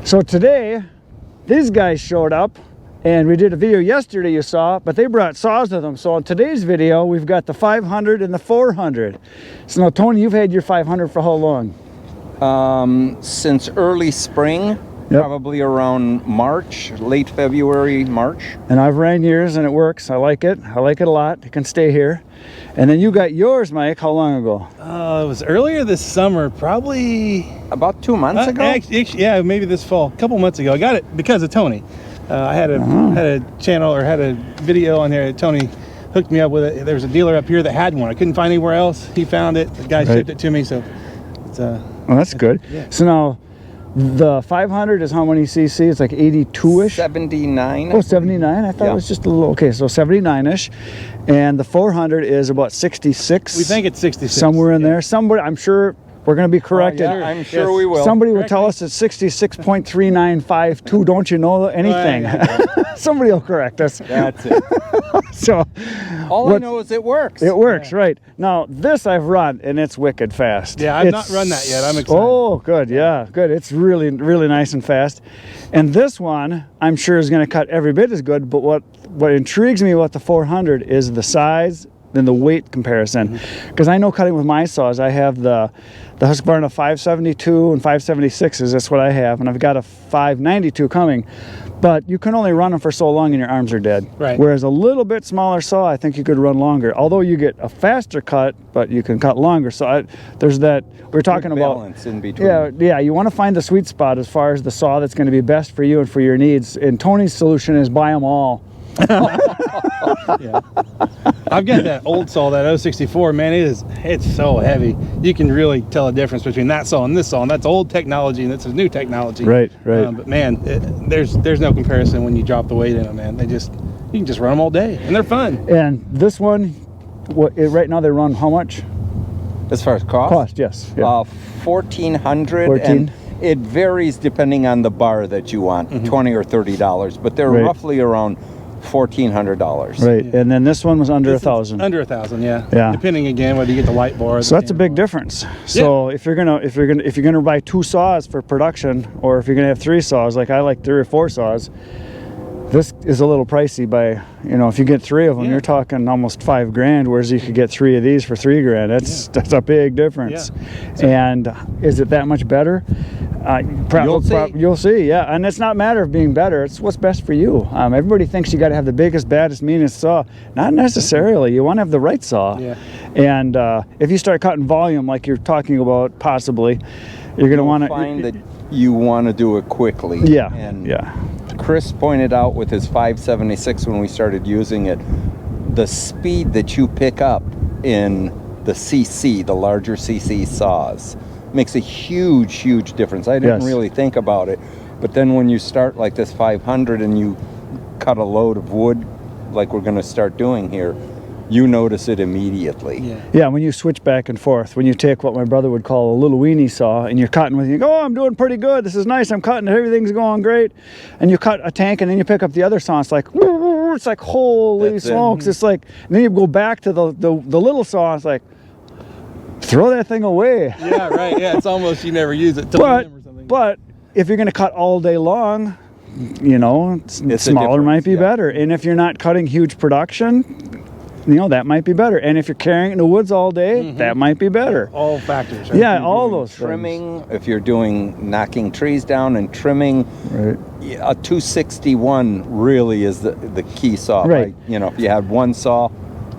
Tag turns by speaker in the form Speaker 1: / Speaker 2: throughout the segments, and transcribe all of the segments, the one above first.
Speaker 1: So today, these guys showed up, and we did a video yesterday you saw, but they brought saws with them. So in today's video, we've got the 500 and the 400. So now, Tony, you've had your 500 for how long?
Speaker 2: Since early spring. Yep. Probably around March, late February, March.
Speaker 1: And I've ran yours and it works. I like it. I like it a lot. It can stay here. And then you got yours, Mike, how long ago?
Speaker 3: It was earlier this summer, probably
Speaker 2: about 2 months ago.
Speaker 3: Actually, yeah, maybe this fall, a couple months ago. I got it because of Tony. I had a channel or had a video on there that Tony hooked me up with it. There was a dealer up here that had one. I couldn't find anywhere else. He found it. The guy shipped it to me. So it's
Speaker 1: well, that's good.
Speaker 3: Yeah.
Speaker 1: So now the 500 is how many cc? It's like 82-ish?
Speaker 2: 79.
Speaker 1: Oh, 79? I thought it was just a little, okay, so 79-ish. And the 400 is about 66.
Speaker 3: We think it's 66.
Speaker 1: Somewhere in there. Somebody, I'm sure we're going to be corrected.
Speaker 2: I'm sure we will.
Speaker 1: Somebody will tell us it's 66.3952. Don't you know anything? Somebody will correct us.
Speaker 2: That's it.
Speaker 1: So
Speaker 2: all I know is it works.
Speaker 1: It works, right. Now, this I've run, and it's wicked fast.
Speaker 3: Yeah, I've not run that yet. I'm excited.
Speaker 1: Oh, good. Yeah, good. It's really, really nice and fast. And this one, I'm sure, is going to cut every bit as good. But what intrigues me about the 400 is the size and the weight comparison. Because I know cutting with my saws, I have the Husqvarna 572 and 576s. That's what I have. And I've got a 592 coming. But you can only run them for so long and your arms are dead.
Speaker 3: Right.
Speaker 1: Whereas a little bit smaller saw, I think you could run longer. Although you get a faster cut, but you can cut longer. So there's that, we're talking about
Speaker 2: balance in between.
Speaker 1: Yeah, you want to find the sweet spot as far as the saw that's going to be best for you and for your needs. And Tony's solution is buy them all.
Speaker 3: Yeah. I've got that old saw, that 064, man. It's so heavy. You can really tell a difference between that saw and this saw, and that's old technology and this is new technology.
Speaker 1: Right.
Speaker 3: But man, there's no comparison when you drop the weight in them, man. You can just run them all day, and they're fun.
Speaker 1: And this one, right now they run how much?
Speaker 2: As far as cost?
Speaker 1: Cost, yes. Yeah.
Speaker 2: 1,400. And it varies depending on the bar that you want, $20 or $30, but they're roughly around $1,400.
Speaker 1: Right, and then this one was under 1,000.
Speaker 3: Under 1,000, yeah.
Speaker 1: Yeah.
Speaker 3: Depending again whether you get the light bar.
Speaker 1: So that's a big difference. So if you're gonna buy 2 saws for production, or if you're gonna have 3 saws, like I like 3 or 4 saws, this is a little pricey. By if you get 3 of them, you're talking almost $5 grand. Whereas you could get 3 of these for $3 grand. That's a big difference. Yeah. And is it that much better? You'll see, yeah. And it's not a matter of being better. It's what's best for you. Everybody thinks you got to have the biggest, baddest, meanest saw. Not necessarily. You want to have the right saw. Yeah. And if you start cutting volume, like you're talking about, possibly, you're going to want to
Speaker 2: find that you want to do it quickly.
Speaker 1: Yeah.
Speaker 2: And Chris pointed out with his 576 when we started using it, the speed that you pick up in the CC, the larger CC saws, makes a huge difference. I didn't really think about it, but then when you start like this 500 and you cut a load of wood like we're going to start doing here, you notice it immediately.
Speaker 1: Yeah, when you switch back and forth, when you take what my brother would call a little weenie saw and you're cutting with, you go, oh, I'm doing pretty good, this is nice, I'm cutting, everything's going great, and you cut a tank and then you pick up the other saw, it's like holy smokes. It's like, and then you go back to the little saw, it's like, throw that thing away.
Speaker 3: Yeah, right. Yeah, it's almost you never use it till or something.
Speaker 1: But if you're going to cut all day long, smaller might be better. And if you're not cutting huge production, that might be better. And if you're carrying it in the woods all day, that might be better.
Speaker 3: All factors. Right?
Speaker 1: Yeah, all those
Speaker 2: trimming, if you're doing knocking trees down and trimming, a 261 really is the key saw.
Speaker 1: Right.
Speaker 2: If you had one saw,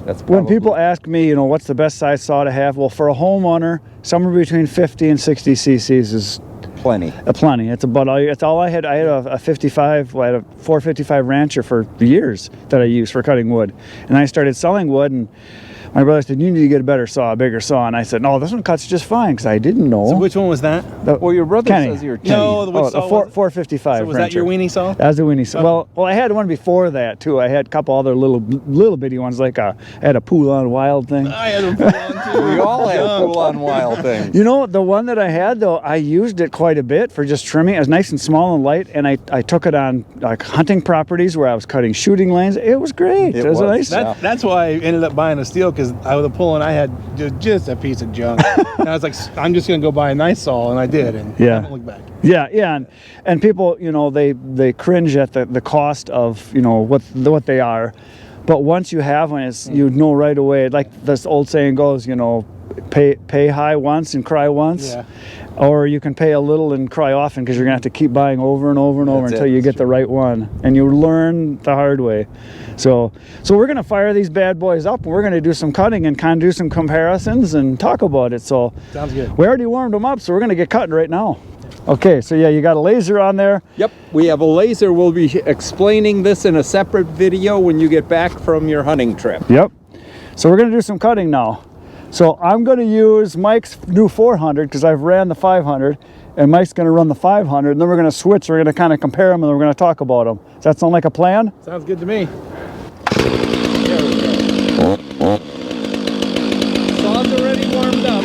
Speaker 2: that's probably...
Speaker 1: When people ask me, what's the best size saw to have? Well, for a homeowner, somewhere between 50 and 60 cc's is
Speaker 2: plenty.
Speaker 1: Plenty. It's all I had. I had a 55. I had a 455 Rancher for years that I used for cutting wood, and I started selling wood, and my brother said, you need to get a better saw, a bigger saw. And I said, no, this one cuts just fine, because I didn't know.
Speaker 3: So which one was that?
Speaker 2: Well, your brother says you're Kenny.
Speaker 3: No, the
Speaker 1: 455.
Speaker 3: So was that your weenie saw?
Speaker 1: That was a weenie saw.
Speaker 3: Okay.
Speaker 1: Well, I had one before that, too. I had a couple other little bitty ones, like I had a Poulon Wild thing.
Speaker 3: I had a Poulon, too.
Speaker 2: We all had Poulon Wild things.
Speaker 1: The one that I had, though, I used it quite a bit for just trimming. It was nice and small and light, and I took it on like hunting properties where I was cutting shooting lanes. It was great. It was nice.
Speaker 3: That's why I ended up buying a steel because the pulling I had just a piece of junk. And I was like, I'm just gonna go buy a nice saw, and I did, and I haven't looked back.
Speaker 1: Yeah, and people, you know, they cringe at the cost of, you know, what they are, but once you have one, it's, you know right away. Like this old saying goes, you know, pay high once and cry once.
Speaker 3: Yeah.
Speaker 1: Or you can pay a little and cry often, because you're gonna have to keep buying over and over and over until you get the right one, and you learn the hard way. So we're gonna fire these bad boys up, and we're gonna do some cutting and kind of do some comparisons and talk about it. So
Speaker 3: sounds good.
Speaker 1: We already warmed them up, so we're gonna get cutting right now. Okay, so yeah, you got a laser on there.
Speaker 2: Yep, we have a laser. We'll be explaining this in a separate video when you get back from your hunting trip.
Speaker 1: Yep. So we're gonna do some cutting now. So I'm going to use Mike's new 400 because I've ran the 500, and Mike's going to run the 500, and then we're going to switch. We're going to kind of compare them, and then we're going to talk about them. Does that sound like a plan?
Speaker 3: Sounds good to me.
Speaker 2: Saw's already warmed up.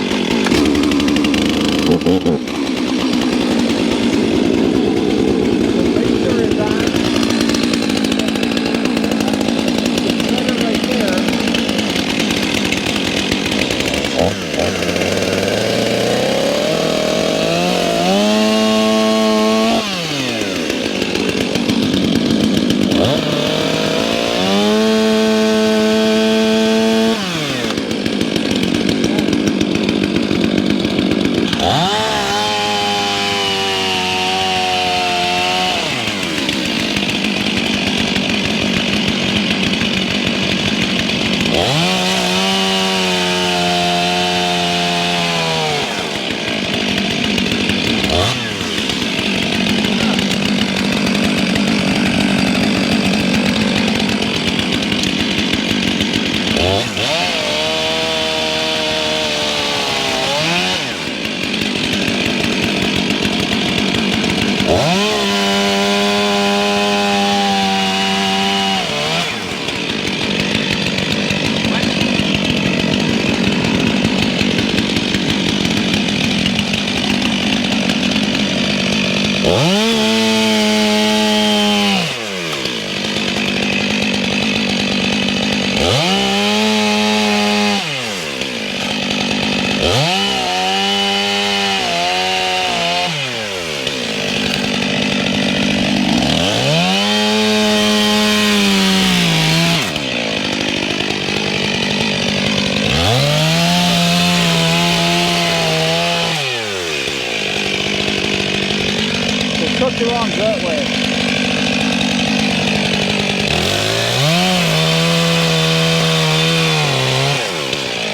Speaker 1: Took the wrong gut way.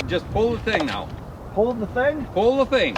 Speaker 2: Just pull the thing now.
Speaker 1: Hold the thing?
Speaker 2: Pull the thing.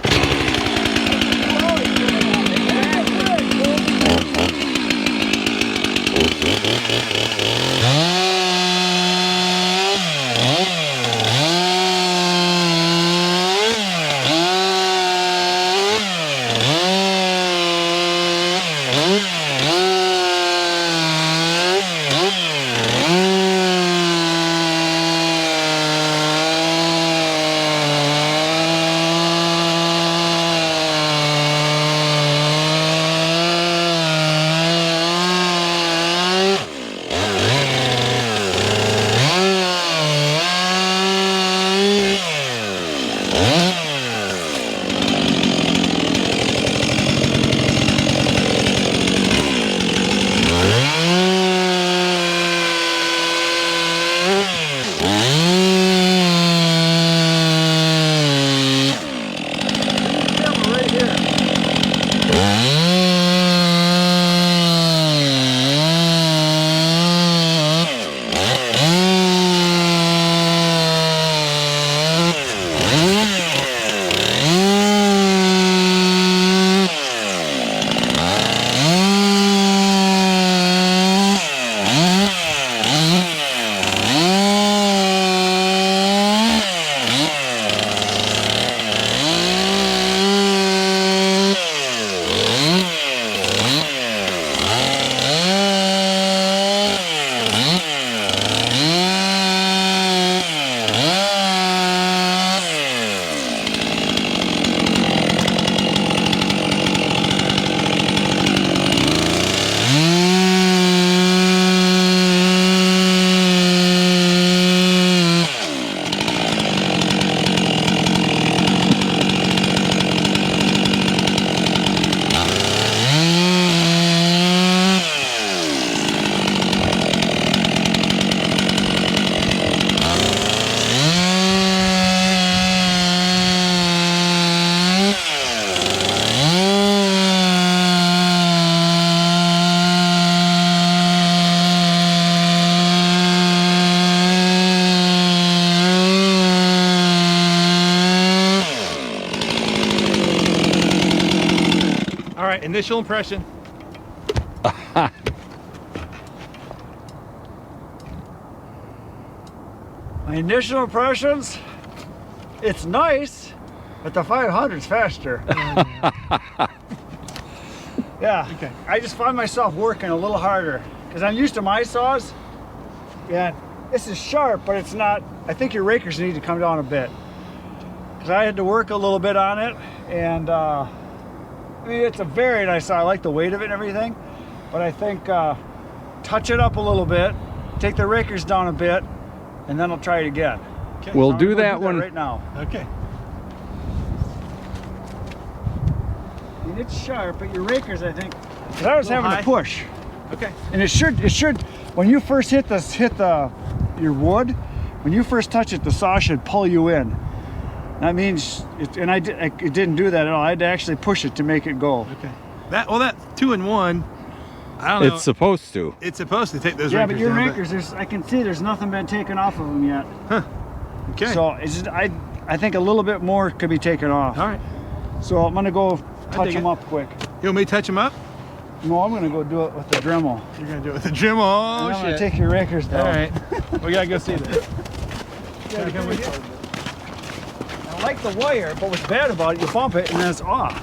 Speaker 3: right, initial impression.
Speaker 1: My initial impressions, it's nice, but the 500's faster. Yeah,
Speaker 3: Okay.
Speaker 1: I just find myself working a little harder because I'm used to my saws. Yeah, this is sharp, but it's not. I think your rakers need to come down a bit because I had to work a little bit on it, and I mean it's a very nice saw. I like the weight of it and everything, but I think touch it up a little bit, take the rakers down a bit, and then I'll try it again.
Speaker 3: Okay.
Speaker 2: We'll
Speaker 1: So I'm
Speaker 2: do
Speaker 1: gonna go
Speaker 2: that one
Speaker 1: right now.
Speaker 3: Okay.
Speaker 1: I mean, it's sharp, but your rakers, I think, 'cause I was
Speaker 3: Little
Speaker 1: having
Speaker 3: high.
Speaker 1: to push,
Speaker 3: Okay.
Speaker 1: and it should. When you first hit your wood, when you first touch it, the saw should pull you in. That means, it didn't do that at all. I had to actually push it to make it go.
Speaker 3: Okay. That 2-in-1. I don't know.
Speaker 2: it's supposed to.
Speaker 3: It's supposed to take those
Speaker 1: Yeah,
Speaker 3: rakers
Speaker 1: but your
Speaker 3: down,
Speaker 1: rakers, I can see there's nothing been taken off of them yet.
Speaker 3: Okay.
Speaker 1: So it's just, I think a little bit more could be taken off.
Speaker 3: all right.
Speaker 1: So I'm gonna go touch
Speaker 3: dig
Speaker 1: them
Speaker 3: it.
Speaker 1: up quick.
Speaker 3: You want me to touch them up?
Speaker 1: No, I'm gonna go do it with the Dremel.
Speaker 3: You're gonna do it with the Dremel. Oh
Speaker 1: And I'm
Speaker 3: shit.
Speaker 1: gonna take your rakers down.
Speaker 3: All right. We gotta go see this.
Speaker 1: Yeah, come with you. I like the wire, but what's bad about it, you bump it and then it's off.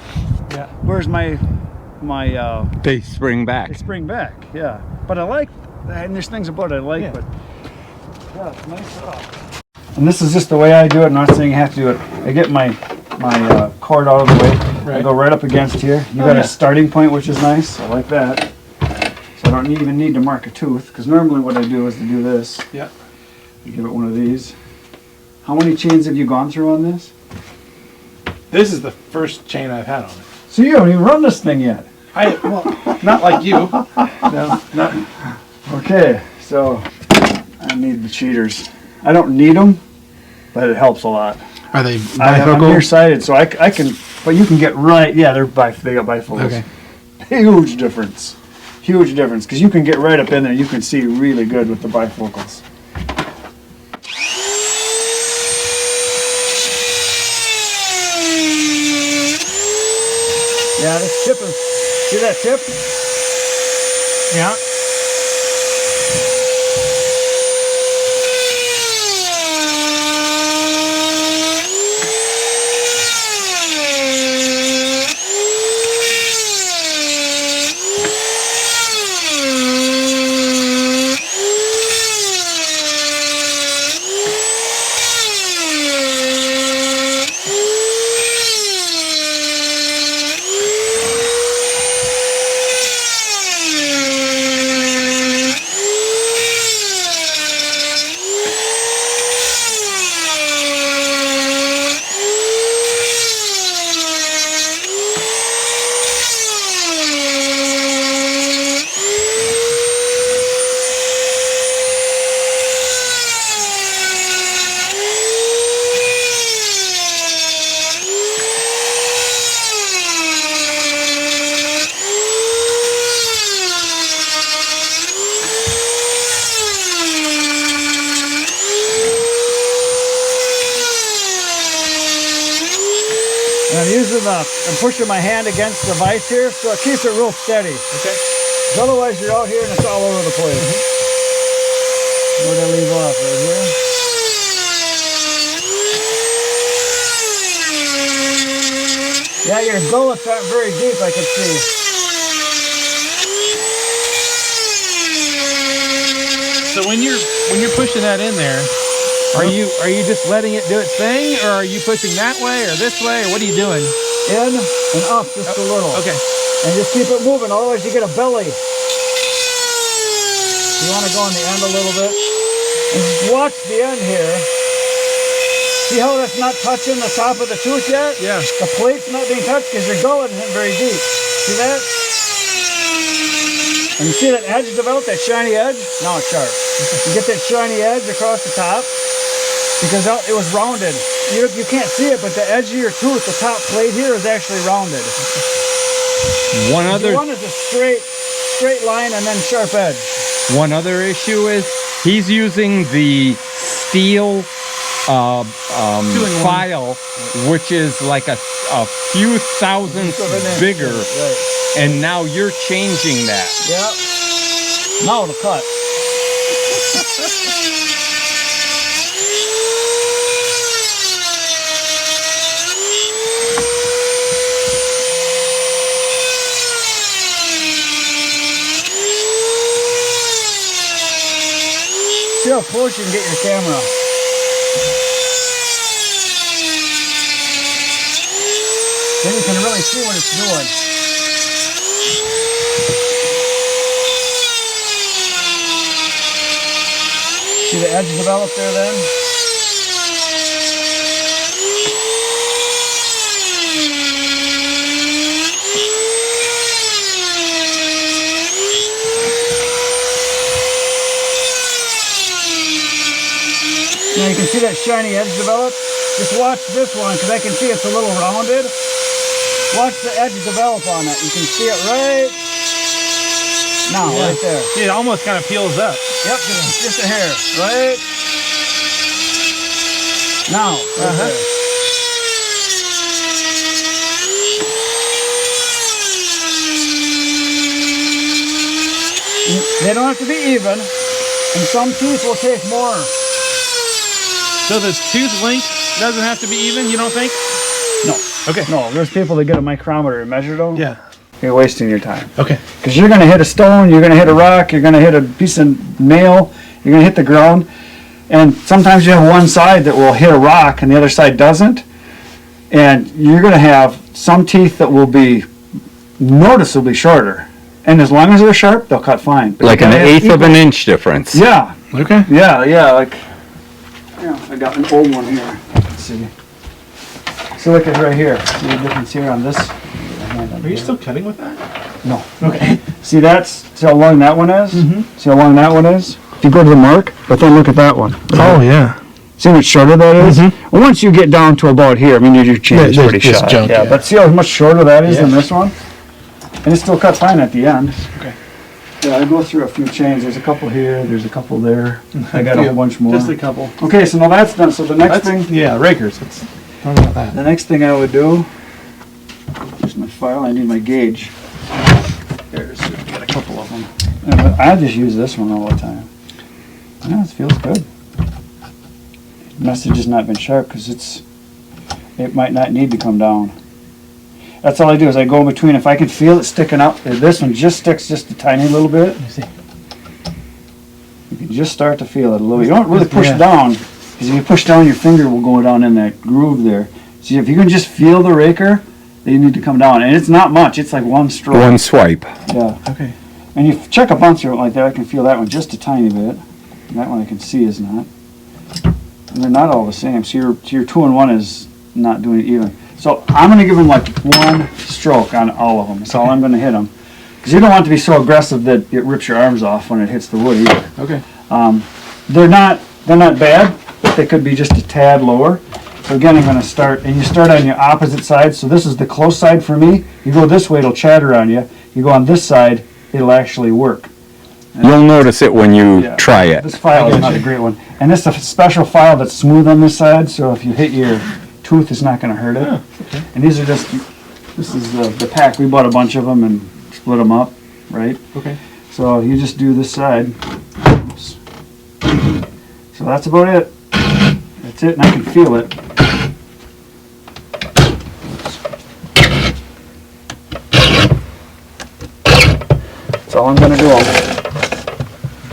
Speaker 3: Yeah.
Speaker 1: Where's my
Speaker 2: They spring back.
Speaker 1: they spring back? Yeah. But I like, and there's things about it I like,
Speaker 3: Yeah.
Speaker 1: but yeah, it's nice stuff. And this is just the way I do it. I'm not saying you have to do it. I get my cord out of the way. I
Speaker 3: Right.
Speaker 1: go right up against here. You
Speaker 3: Oh,
Speaker 1: got
Speaker 3: yeah.
Speaker 1: a starting point, which is nice. I like that. So I don't even need to mark a tooth, because normally what I do is to do this.
Speaker 3: Yeah.
Speaker 1: You give it one of these. How many chains have you gone through on this?
Speaker 3: This is the first chain I've had on it.
Speaker 1: So you haven't even run this thing yet.
Speaker 3: Well, not like you. No, not.
Speaker 1: Okay, so I need the cheaters. I don't need them, but it helps a lot.
Speaker 3: Are they
Speaker 1: I'm nearsighted, so I can, but you can get right, yeah, they got bifocals.
Speaker 3: Okay.
Speaker 1: Huge difference. Huge difference, because you can get right up in there. You can see really good with the bifocals. Yeah, this tip is, see that tip? Yeah. And I'm pushing my hand against the vise here, so it keeps it real steady.
Speaker 3: Okay.
Speaker 1: 'Cause otherwise you're out here and it's all over the place. Where'd I leave off? Right here? Yeah, your gullet's not very deep, I can see.
Speaker 3: So when you're pushing that in there, are you just letting it do its thing, or are you pushing that way or this way, or what are you doing?
Speaker 1: In and up just a little.
Speaker 3: Okay.
Speaker 1: And just keep it moving, otherwise you get a belly. You want to go on the end a little bit. And just watch the end here. See how that's not touching the top of the tooth yet?
Speaker 3: Yeah.
Speaker 1: The plate's not being touched because your gullet isn't very deep. See that? And you see that edge develop, that shiny edge? Now it's sharp. You get that shiny edge across the top because it was rounded. You can't see it, but the edge of your tooth, the top plate here, is actually rounded.
Speaker 2: One other
Speaker 1: One is a straight line and then sharp edge.
Speaker 2: One other issue is he's using the Stihl file, which is like a few thousandths bigger,
Speaker 1: Right.
Speaker 2: And now you're changing that.
Speaker 1: Yep. Now it'll cut. See how close you can get your camera. Then you can really see what it's doing. See the edge develop there then? Now you can see that shiny edge develop. Just watch this one because I can see it's a little rounded. Watch the edge develop on it. You can see it right now, right there.
Speaker 3: See, it almost kind of peels up.
Speaker 1: Yep, just a hair, right? Now, right there. They don't have to be even, and some teeth will take more.
Speaker 3: So the tooth length doesn't have to be even, you don't think?
Speaker 1: No.
Speaker 3: Okay.
Speaker 1: No, there's people that get a micrometer and measure them.
Speaker 3: Yeah.
Speaker 1: You're wasting your time.
Speaker 3: Okay.
Speaker 1: Because you're going to hit a stone, you're going to hit a rock, you're going to hit a piece of nail, you're going to hit the ground. And sometimes you have one side that will hit a rock and the other side doesn't. And you're going to have some teeth that will be noticeably shorter. And as long as they're sharp, they'll cut fine. But
Speaker 2: Like
Speaker 1: you
Speaker 2: an
Speaker 1: gotta have
Speaker 2: eighth of
Speaker 1: equal-
Speaker 2: an inch difference.
Speaker 1: Yeah,
Speaker 3: Okay.
Speaker 1: yeah, like, yeah, I got an old one here. Let's see. So look at right here. See the difference here on this?
Speaker 3: Are you still cutting with that?
Speaker 1: No.
Speaker 3: Okay.
Speaker 1: See see how long that one is?
Speaker 3: Mm-hmm.
Speaker 1: See how long that one is? If you go to the mark, but then look at that one.
Speaker 3: Oh, yeah.
Speaker 1: See how much shorter that is?
Speaker 3: Mhm.
Speaker 1: Well, once you get down to about here, I mean, your chain is
Speaker 3: there's
Speaker 1: pretty
Speaker 3: just
Speaker 1: short.
Speaker 3: junk,
Speaker 1: yeah,
Speaker 3: yeah.
Speaker 1: but see how much shorter that is than
Speaker 3: Yeah.
Speaker 1: this one? And it still cuts fine at the end.
Speaker 3: Okay.
Speaker 1: Yeah, I go through a few chains. There's a couple here, there's a couple there. I got a whole bunch more.
Speaker 3: Just a couple.
Speaker 1: Okay, so now that's done. So the next thing,
Speaker 3: Yeah, rakers. Let's talk about that.
Speaker 1: the next thing I would do, here's my file, I need my gauge. There's, got a couple of them. And I just use this one all the time. Yeah, it feels good. The message has not been sharp because it might not need to come down. That's all I do is I go in between. If I can feel it sticking up, if this one just sticks just a tiny little bit,
Speaker 3: Let me see.
Speaker 1: you can just start to feel it a little. You don't really push
Speaker 3: Yeah.
Speaker 1: down because if you push down, your finger will go down in that groove there. See, if you can just feel the raker, then you need to come down. And it's not much. It's like one stroke.
Speaker 2: One swipe.
Speaker 1: Yeah.
Speaker 3: Okay.
Speaker 1: And you check a bunch of it like that, I can feel that one just a tiny bit. And that one I can see is not. And they're not all the same. So your 2-in-1 is not doing it even. So I'm going to give them like one stroke on all of them. That's all I'm going to hit them. Because you don't want to be so aggressive that it rips your arms off when it hits the wood either.
Speaker 3: Okay.
Speaker 1: They're not bad, but they could be just a tad lower. So again, I'm going to start, and you start on your opposite side. So this is the close side for me. You go this way, it'll chatter on you. You go on this side, it'll actually work.
Speaker 2: You'll notice it when you
Speaker 1: Yeah.
Speaker 2: try it.
Speaker 1: This file is not a great one. And this is a special file that's smooth on this side, so if you hit your tooth, it's not going to hurt it.
Speaker 3: Oh, okay.
Speaker 1: And these are just, this is the pack. We bought a bunch of them and split them up, right?
Speaker 3: Okay.
Speaker 1: So you just do this side. Oops. So that's about it. That's it, and I can feel it. That's all I'm going to do.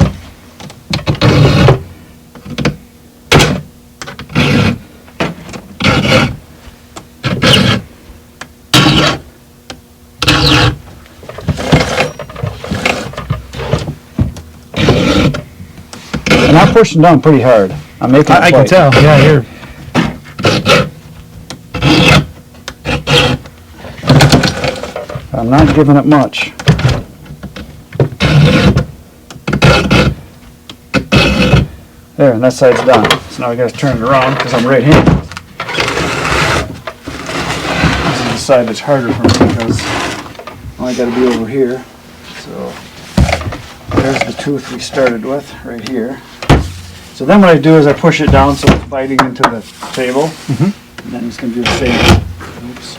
Speaker 1: And I'm pushing down pretty hard. I'm making it
Speaker 3: I can
Speaker 1: fight.
Speaker 3: tell. Yeah, you're.
Speaker 1: I'm not giving it much. There, and that side's done. So now I gotta turn it around because I'm right-handed. This is the side that's harder for me because I gotta be over here. So there's the tooth we started with right here. So then what I do is I push it down so it's biting into the table. And then it's gonna do the same. Oops.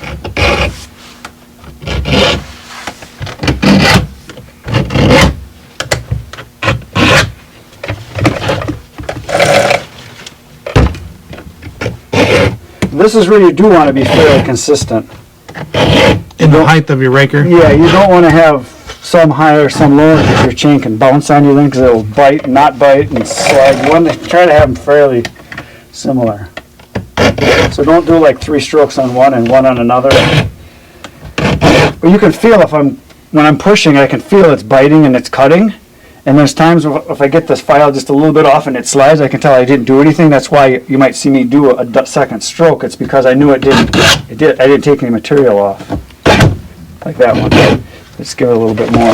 Speaker 1: this is where you do want to be fairly consistent.
Speaker 3: In the height of your raker.
Speaker 1: Yeah, you don't want to have some higher, some lower, because your chain can bounce on you then, because it'll bite, not bite, and slide. You want to try to have them fairly similar. So don't do like 3 strokes on one and one on another. But you can feel when I'm pushing, I can feel it's biting and it's cutting. And there's times if I get this file just a little bit off and it slides, I can tell I didn't do anything. That's why you might see me do a second stroke. It's because I knew I didn't take any material off. Like that one. Let's give it a little bit more.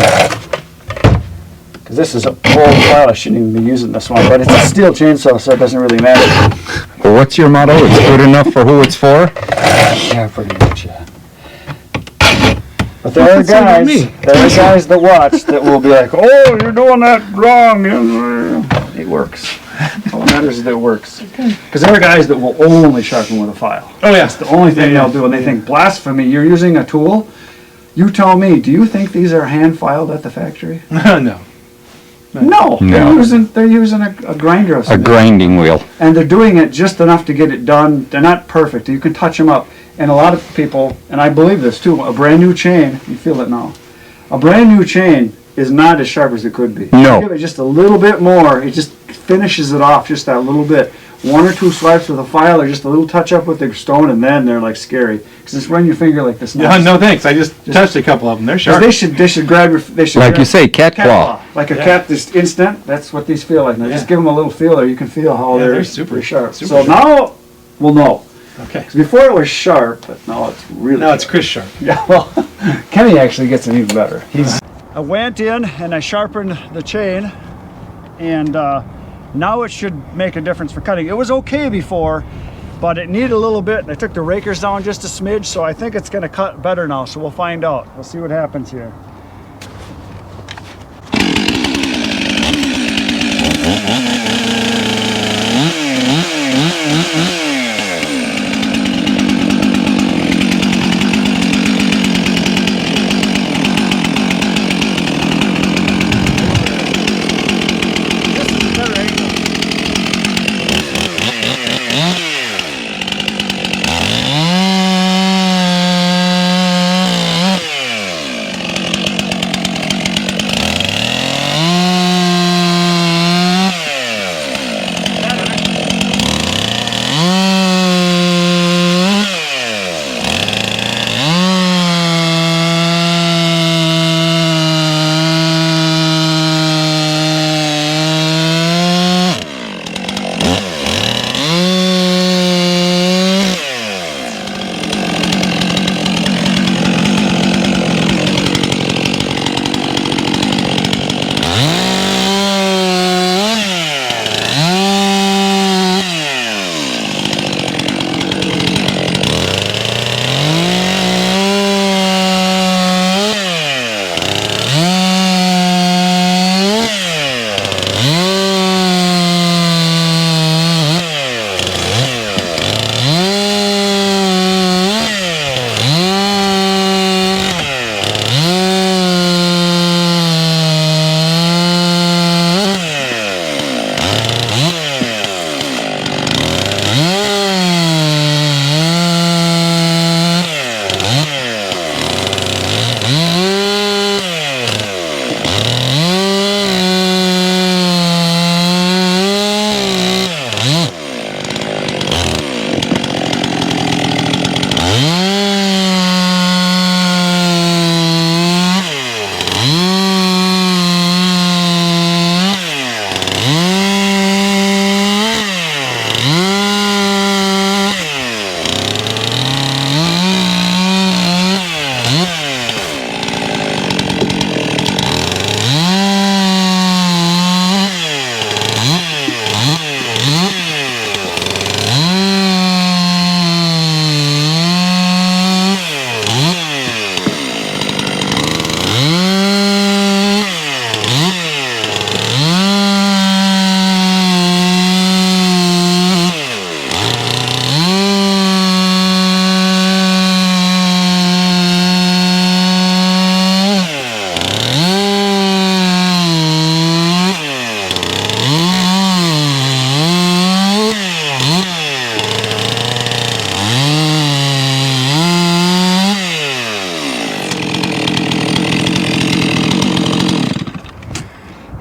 Speaker 1: Because this is an old file, I shouldn't even be using this one. But it's a steel chainsaw, so it doesn't really matter.
Speaker 2: Well, what's your motto? It's good enough for who it's for?
Speaker 1: Yeah, pretty much, yeah. But there are guys that watch that will be like, oh, you're doing that wrong. It works. All that matters is that it works. Because there are guys that will only sharpen with a file.
Speaker 3: Oh, yeah.
Speaker 1: That's the only thing they'll do. And they think, blasphemy, you're using a tool? You tell me, do you think these are hand filed at the factory?
Speaker 3: No.
Speaker 1: No. They're using a grinder of
Speaker 2: A
Speaker 1: some
Speaker 2: grinding wheel.
Speaker 1: and they're doing it just enough to get it done. They're not perfect. You can touch them up. And a lot of people, and I believe this too, a brand new chain, you feel it now, a brand new chain is not as sharp as it could be.
Speaker 2: No.
Speaker 1: You give it just a little bit more, it just finishes it off just that little bit. 1 or 2 swipes with a file or just a little touch up with the stone, and then they're like scary. Because just run your finger like this.
Speaker 3: Yeah, no thanks. I just touched a couple of them. They're sharp.
Speaker 1: They should grab your.
Speaker 2: Like you say, cat claw.
Speaker 1: Like a cat, just instant. That's what these feel like. Now just give them a little feeler. You can feel how they're super sharp.
Speaker 3: super
Speaker 1: so
Speaker 3: sharp.
Speaker 1: now we'll know.
Speaker 3: Okay.
Speaker 1: 'Cause before it was sharp, but now it's really.
Speaker 3: Now it's Chris sharp.
Speaker 1: Yeah. Well, Kenny actually gets it even better. I went in and I sharpened the chain, and now it should make a difference for cutting. It was okay before, but it needed a little bit. I took the rakers down just a smidge, so I think it's going to cut better now. So we'll find out. We'll see what happens here.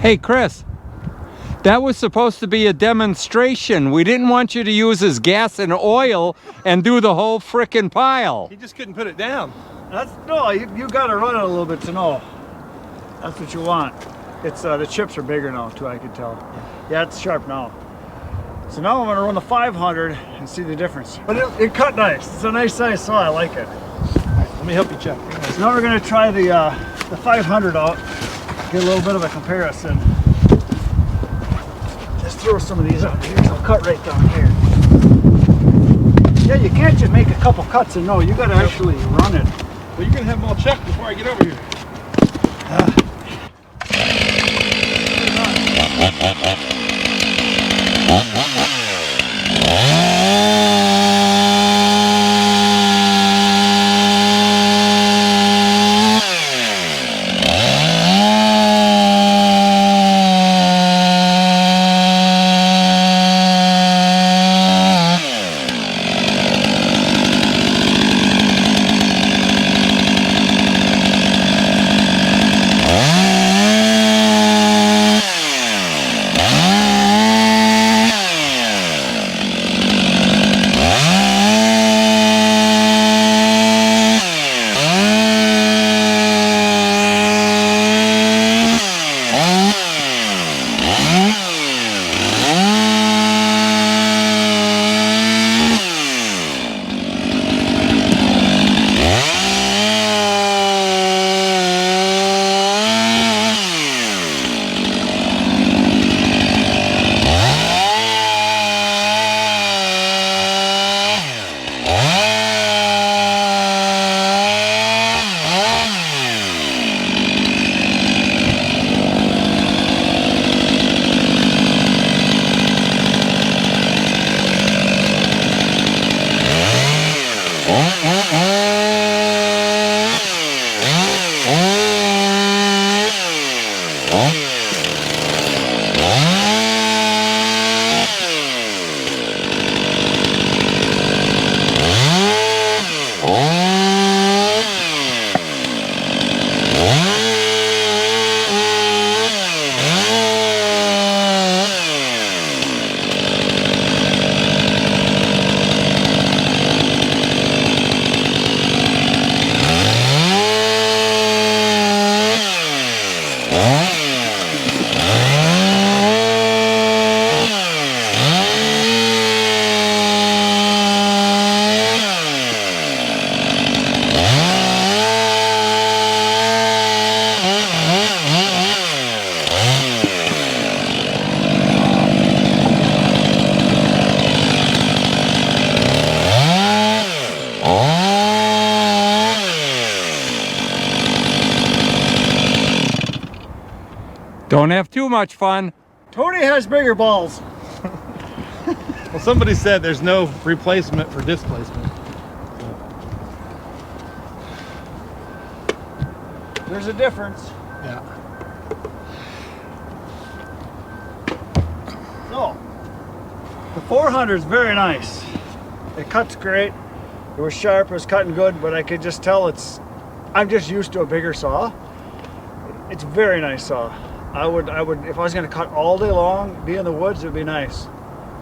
Speaker 2: Hey, Chris, that was supposed to be a demonstration. We didn't want you to use his gas and oil and do the whole frickin' pile.
Speaker 3: He just couldn't put it down.
Speaker 1: No, you got to run it a little bit to know. That's what you want. It's the chips are bigger now too, I can tell. Yeah, it's sharp now. So now I'm gonna run the 500 and see the difference. But it cut nice. It's a nice size saw. I like it.
Speaker 3: Let me help you check.
Speaker 1: So now we're gonna try the 500 out. Get a little bit of a comparison. Just throw some of these out here. So I'll cut right down here. Yeah, you can't just make a couple cuts and no, you gotta actually run it.
Speaker 3: Well, you're gonna have them all checked before I get over here.
Speaker 2: Don't have too much fun.
Speaker 1: Tony has bigger balls.
Speaker 3: Well, somebody said there's no replacement for displacement.
Speaker 1: There's a difference.
Speaker 3: Yeah.
Speaker 1: So, the 400 is very nice. It cuts great. It was sharp, it was cutting good, but I could just tell I'm just used to a bigger saw. It's a very nice saw. I would, if I was gonna cut all day long, be in the woods, it'd be nice.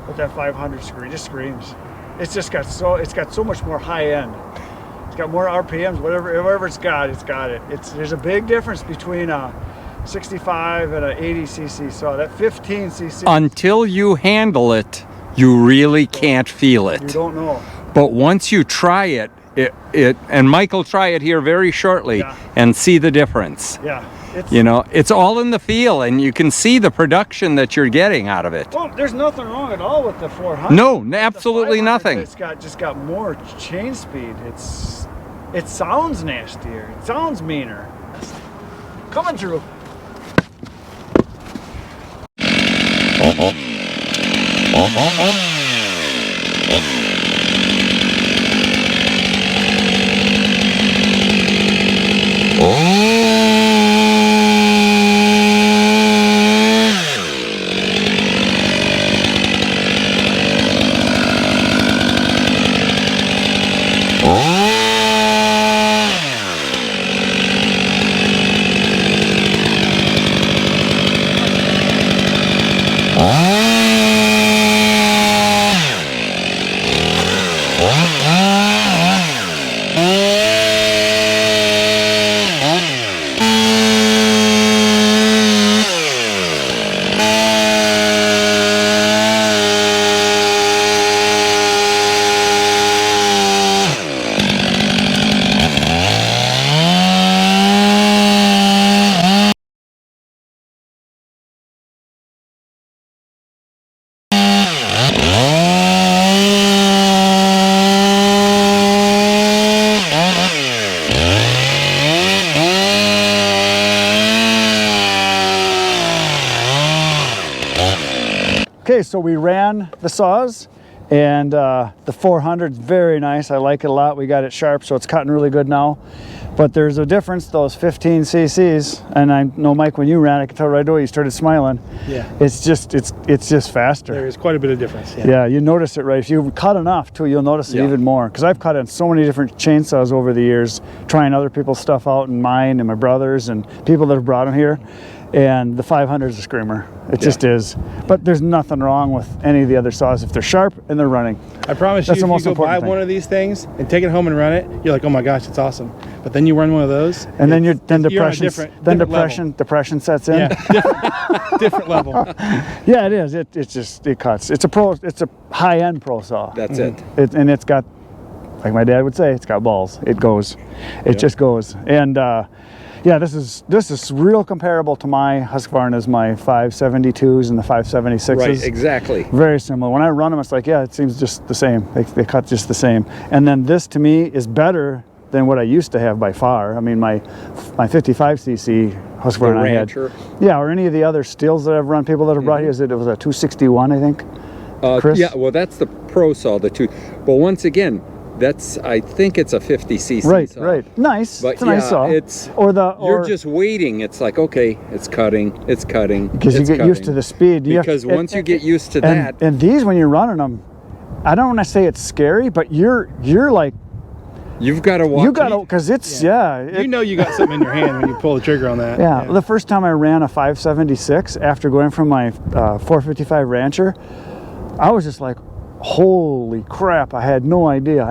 Speaker 1: But that 500 screen just screams. It's got so much more high end. It's got more RPMs, whatever it's got it. There's a big difference between a 65 and an 80 cc saw. That 15 cc.
Speaker 2: Until you handle it, you really can't feel it.
Speaker 1: You don't know.
Speaker 2: But once you try it, and Mike will try it here very shortly,
Speaker 1: Yeah.
Speaker 2: and see the difference.
Speaker 1: Yeah.
Speaker 2: You know, it's all in the feel, and you can see the production that you're getting out of it.
Speaker 1: Well, there's nothing wrong at all with the 400.
Speaker 2: No, absolutely
Speaker 1: The 500,
Speaker 2: nothing.
Speaker 1: It's just got more chain speed. It sounds nastier. It sounds meaner. Coming through. Okay, so we ran the saws, and the 400 is very nice. I like it a lot. We got it sharp, so it's cutting really good now. But there's a difference, those 15 cc's, and I know, Mike, when you ran, I could tell right away you started smiling.
Speaker 3: Yeah.
Speaker 1: It's just faster.
Speaker 3: There is quite a bit of difference.
Speaker 1: Yeah, you notice it right. If you cut enough too, you'll notice it even more. Because I've cut on so many different chainsaws over the years, trying other people's stuff out and mine and my brother's and people that have brought them here. And the 500 is a screamer. It just is. But there's nothing wrong with any of the other saws if they're sharp and they're running.
Speaker 3: I promise
Speaker 1: That's
Speaker 3: you,
Speaker 1: the
Speaker 3: if
Speaker 1: most
Speaker 3: you go buy
Speaker 1: important thing.
Speaker 3: one of these things and take it home and run it, you're like, oh my gosh, it's awesome. But then you run one of those,
Speaker 1: And then
Speaker 3: you're on a
Speaker 1: depression
Speaker 3: different
Speaker 1: depression sets in.
Speaker 3: Yeah, different level.
Speaker 1: Yeah, it is. It cuts. It's a high-end pro saw.
Speaker 2: That's it.
Speaker 1: And it's got, like my dad would say, it's got balls. It goes. It just goes. And yeah, this is real comparable to my Husqvarna's, my 572s and the 576s.
Speaker 2: Right, exactly.
Speaker 1: Very similar. When I run them, it's like, yeah, it seems just the same. They cut just the same. And then this to me is better than what I used to have by far. I mean, my 55cc Husqvarna I had. Yeah, or any of the other Stihls that I've run, people that have brought here, it was a 261, I think. Chris?
Speaker 2: Yeah, well, that's the pro saw, the two. But once again, I think it's a 50cc
Speaker 1: Right,
Speaker 2: saw.
Speaker 1: right. Nice.
Speaker 2: But
Speaker 1: it's a nice saw.
Speaker 2: You're just waiting. It's like, okay, it's cutting.
Speaker 1: Because you get used to the speed.
Speaker 2: Because once you get used to that.
Speaker 1: And these, when you're running them, I don't want to say it's scary, but you're like,
Speaker 2: you've got to watch.
Speaker 1: You got to, because it's,
Speaker 3: you know you got something in your hand when you pull the trigger on that.
Speaker 1: Yeah. The first time I ran a 576 after going from my 455 Rancher, I was just like, holy crap, I had no idea.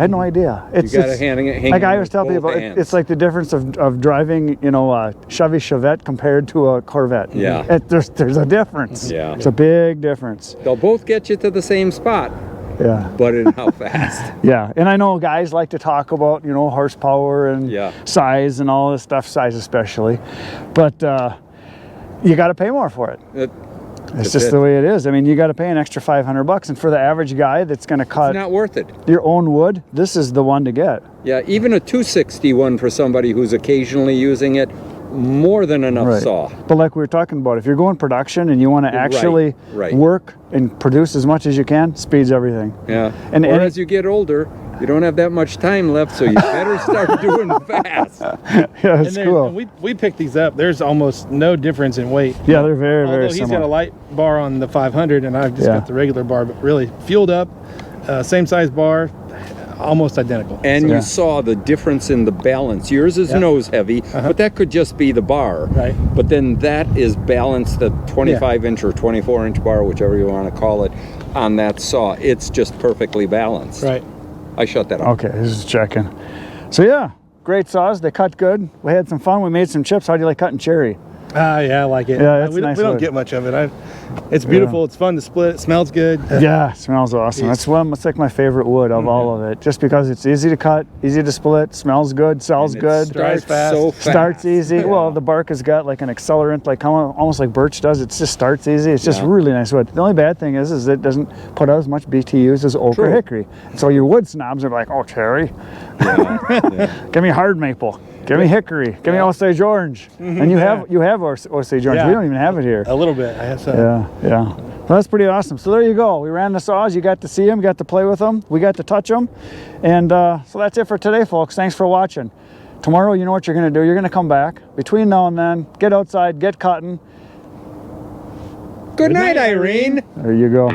Speaker 1: It's,
Speaker 2: you got to hang it.
Speaker 1: Like I always tell people, it's like the difference of driving, a Chevy Chevette compared to a Corvette.
Speaker 2: Yeah.
Speaker 1: There's a difference.
Speaker 2: Yeah.
Speaker 1: It's a big difference.
Speaker 2: They'll both get you to the same spot.
Speaker 1: Yeah.
Speaker 2: But in how fast.
Speaker 1: Yeah. And I know guys like to talk about, horsepower and size and all this stuff, size especially. But you got to pay more for it. It's just the way it is. I mean, you got to pay an extra $500, and for the average guy that's going to cut,
Speaker 2: it's not worth it.
Speaker 1: Your own wood, this is the one to get.
Speaker 2: Yeah, even a 261 for somebody who's occasionally using it, more than enough saw.
Speaker 1: But like we were talking about, if you're going production and you want to actually work and produce as much as you can, speed's everything.
Speaker 2: Yeah. And as you get older, you don't have that much time left, so you better start doing fast.
Speaker 1: Yeah, it's cool.
Speaker 3: We picked these up. There's almost no difference in weight.
Speaker 1: Yeah, they're very similar.
Speaker 3: He's got a light bar on the 500, and I've just got the regular bar, but really fueled up, same size bar, almost identical.
Speaker 2: And you saw the difference in the balance. Yours is nose heavy, but that could just be the bar.
Speaker 3: Right.
Speaker 2: But then that is balanced, the 25-inch or 24-inch bar, whichever you want to call it, on that saw. It's just perfectly balanced.
Speaker 3: Right.
Speaker 2: I shut that off.
Speaker 1: Okay, this is checking. So yeah, great saws. They cut good. We had some fun. We made some chips. How do you like cutting cherry?
Speaker 3: Yeah, I like it.
Speaker 1: Yeah,
Speaker 3: we
Speaker 1: nice
Speaker 3: don't
Speaker 1: wood.
Speaker 3: get much of it. It's beautiful. It's fun to split. It smells good.
Speaker 1: Yeah, it smells awesome. It's like my favorite wood of all of it. Just because it's easy to cut, easy to split, smells good, sells good.
Speaker 3: Dries fast.
Speaker 2: So fast.
Speaker 1: Starts easy. Well, the bark has got like an accelerant, like almost like birch does. It just starts easy. It's just really nice wood. The only bad thing is it doesn't put out as much BTUs as oak or hickory. So your wood snobs are like, oh, cherry. Give me hard maple. Give me hickory. Give me Osage orange. And you have Osage orange. We don't even have it here.
Speaker 3: A little bit. I have some.
Speaker 1: Yeah. Well, that's pretty awesome. So there you go. We ran the saws. You got to see them. Got to play with them. We got to touch them. And so that's it for today, folks. Thanks for watching. Tomorrow, you know what you're going to do. You're going to come back. Between now and then, get outside, get cutting.
Speaker 2: Good night, Irene.
Speaker 1: There you go.